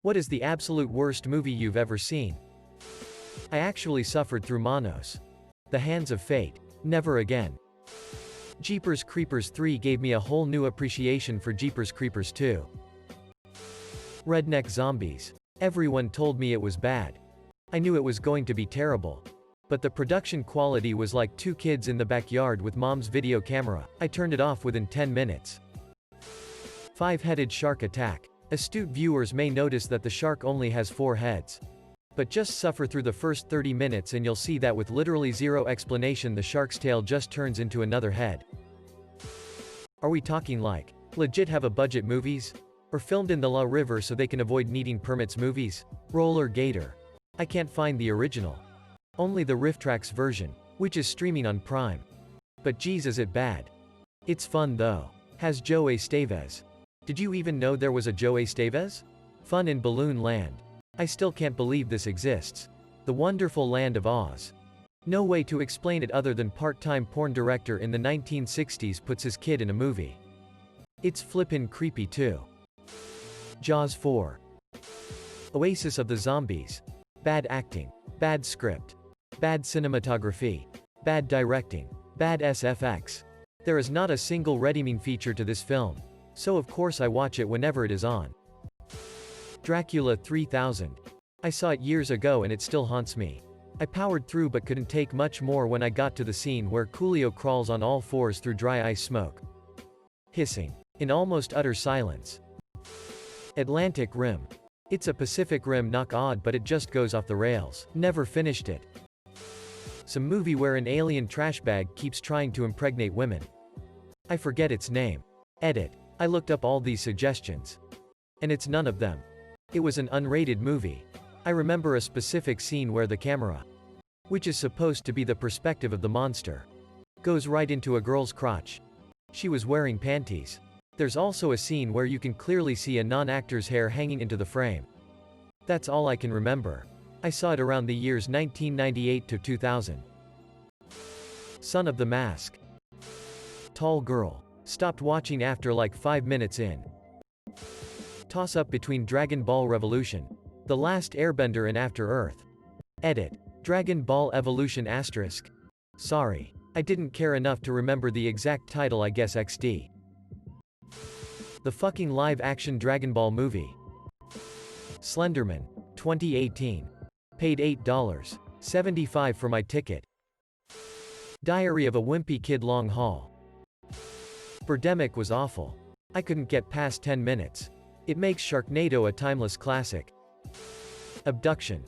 What is the absolute worst movie you've ever seen? I actually suffered through Manos. The Hands of Fate. Never again. Jeepers Creepers 3 gave me a whole new appreciation for Jeepers Creepers 2. Redneck Zombies. Everyone told me it was bad. I knew it was going to be terrible. But the production quality was like two kids in the backyard with mom's video camera. I turned it off within 10 minutes. Five-headed shark attack. Astute viewers may notice that the shark only has 4 heads. But just suffer through the first 30 minutes and you'll see that with literally zero explanation the shark's tail just turns into another head. Are we talking like legit have a budget movies? Or filmed in the La River so they can avoid needing permits movies? Roller Gator. I can't find the original. Only the RiffTrax version, which is streaming on Prime. But geez, is it bad. It's fun though. Has Joe Estevez. Did you even know there was a Joe Estevez? Fun in Balloon Land. I still can't believe this exists. The Wonderful Land of Oz. No way to explain it other than part-time porn director in the 1960s puts his kid in a movie. It's flippin' creepy too. Jaws 4. Oasis of the Zombies. Bad acting. Bad script. Bad cinematography. Bad directing. Bad SFX. There is not a single redeeming feature to this film. So of course I watch it whenever it is on. Dracula 3000. I saw it years ago and it still haunts me. I powered through but couldn't take much more when I got to the scene where Coolio crawls on all fours through dry ice smoke. Hissing. In almost utter silence. Atlantic Rim. It's a Pacific Rim knock-odd but it just goes off the rails. Never finished it. Some movie where an alien trash bag keeps trying to impregnate women. I forget its name. Edit. I looked up all these suggestions. And it's none of them. It was an unrated movie. I remember a specific scene where the camera, which is supposed to be the perspective of the monster, goes right into a girl's crotch. She was wearing panties. There's also a scene where you can clearly see a non-actor's hair hanging into the frame. That's all I can remember. I saw it around the years 1998 to 2000. Son of the Mask. Tall girl. Stopped watching after like 5 minutes in. Toss-up between Dragon Ball Revolution, The Last Airbender and After Earth. Edit. Dragon Ball Evolution **. Sorry. I didn't care enough to remember the exact title, I guess XD. The fucking live-action Dragon Ball movie. Slenderman. 2018. Paid $8.75 for my ticket. Diary of a Wimpy Kid Long Haul. Birdemic was awful. I couldn't get past 10 minutes. It makes Sharknado a timeless classic. Abduction.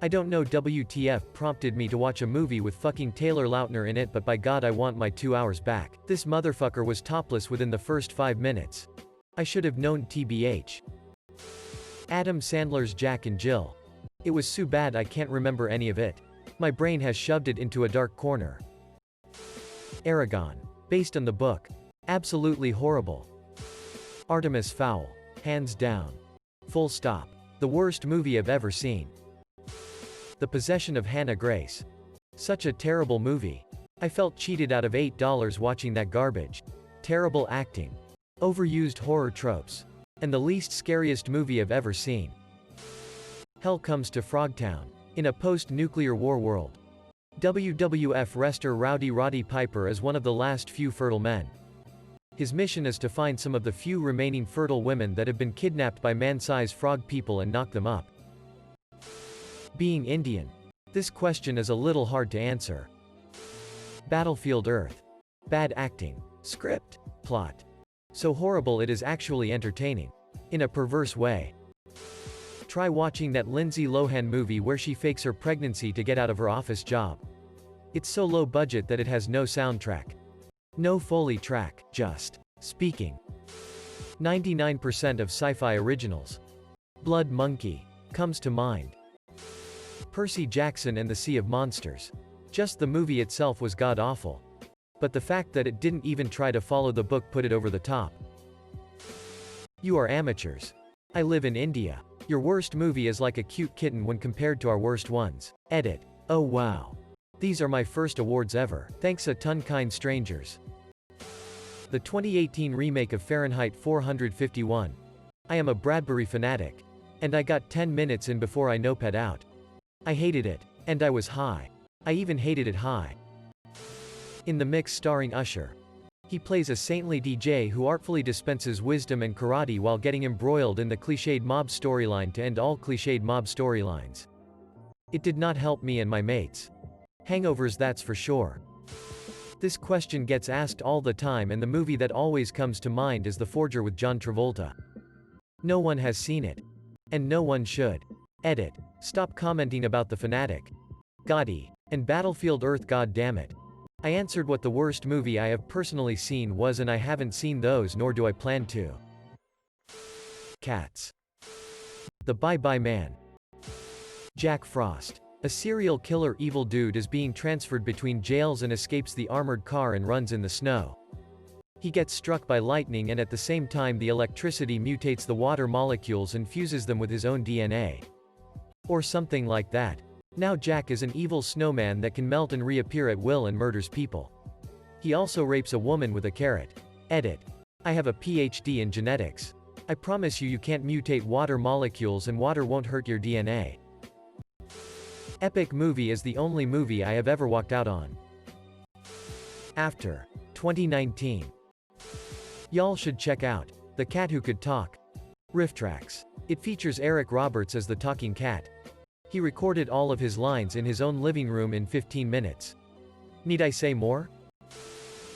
I don't know WTF prompted me to watch a movie with fucking Taylor Lautner in it, but by God I want my 2 hours back. This motherfucker was topless within the first 5 minutes. I should have known TBH. Adam Sandler's Jack and Jill. It was so bad I can't remember any of it. My brain has shoved it into a dark corner. Aragon. Based on the book. Absolutely horrible. Artemis Fowl. Hands down. Full stop. The worst movie I've ever seen. The Possession of Hannah Grace. Such a terrible movie. I felt cheated out of $8 watching that garbage. Terrible acting. Overused horror tropes. And the least scariest movie I've ever seen. Hell Comes to Frogtown. In a post-nuclear war world. WWF wrestler Rowdy Roddy Piper is one of the last few fertile men. His mission is to find some of the few remaining fertile women that have been kidnapped by man-sized frog people and knock them up. Being Indian. This question is a little hard to answer. Battlefield Earth. Bad acting. Script. Plot. So horrible it is actually entertaining. In a perverse way. Try watching that Lindsay Lohan movie where she fakes her pregnancy to get out of her office job. It's so low budget that it has no soundtrack. No Foley track, just speaking. 99% of sci-fi originals. Blood Monkey comes to mind. Percy Jackson and the Sea of Monsters. Just the movie itself was god-awful. But the fact that it didn't even try to follow the book put it over the top. You are amateurs. I live in India. Your worst movie is like a cute kitten when compared to our worst ones. Edit. Oh wow. These are my first awards ever. Thanks a ton, kind strangers. The 2018 remake of Fahrenheit 451. I am a Bradbury fanatic. And I got 10 minutes in before I noped out. I hated it. And I was high. I even hated it high. In the mix starring Usher. He plays a saintly DJ who artfully dispenses wisdom and karate while getting embroiled in the cliched mob storyline to end all cliched mob storylines. It did not help me and my mates. Hangovers, that's for sure. This question gets asked all the time, and the movie that always comes to mind is The Forger with John Travolta. No one has seen it. And no one should. Edit. Stop commenting about The Fanatic. Gotti. And Battlefield Earth, god damn it. I answered what the worst movie I have personally seen was, and I haven't seen those, nor do I plan to. Cats. The Bye-Bye Man. Jack Frost. A serial killer evil dude is being transferred between jails and escapes the armored car and runs in the snow. He gets struck by lightning, and at the same time the electricity mutates the water molecules and fuses them with his own DNA. Or something like that. Now Jack is an evil snowman that can melt and reappear at will and murders people. He also rapes a woman with a carrot. Edit. I have a PhD in genetics. I promise you can't mutate water molecules and water won't hurt your DNA. Epic movie is the only movie I have ever walked out on. After 2019. Y'all should check out The Cat Who Could Talk. Riff Tracks. It features Eric Roberts as the talking cat. He recorded all of his lines in his own living room in 15 minutes. Need I say more?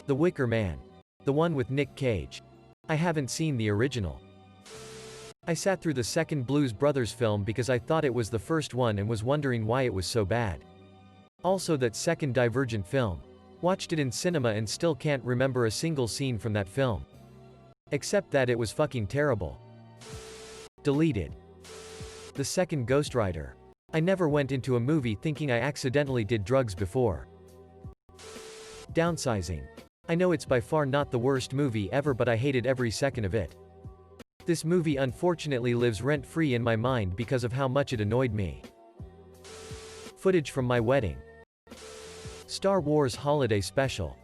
The Wicker Man. The one with Nick Cage. I haven't seen the original. I sat through the second Blues Brothers film because I thought it was the first one and was wondering why it was so bad. Also that second Divergent film. Watched it in cinema and still can't remember a single scene from that film. Except that it was fucking terrible. Deleted. The second Ghost Rider. I never went into a movie thinking I accidentally did drugs before. Downsizing. I know it's by far not the worst movie ever, but I hated every second of it. This movie unfortunately lives rent-free in my mind because of how much it annoyed me. Footage from my wedding. Star Wars Holiday Special.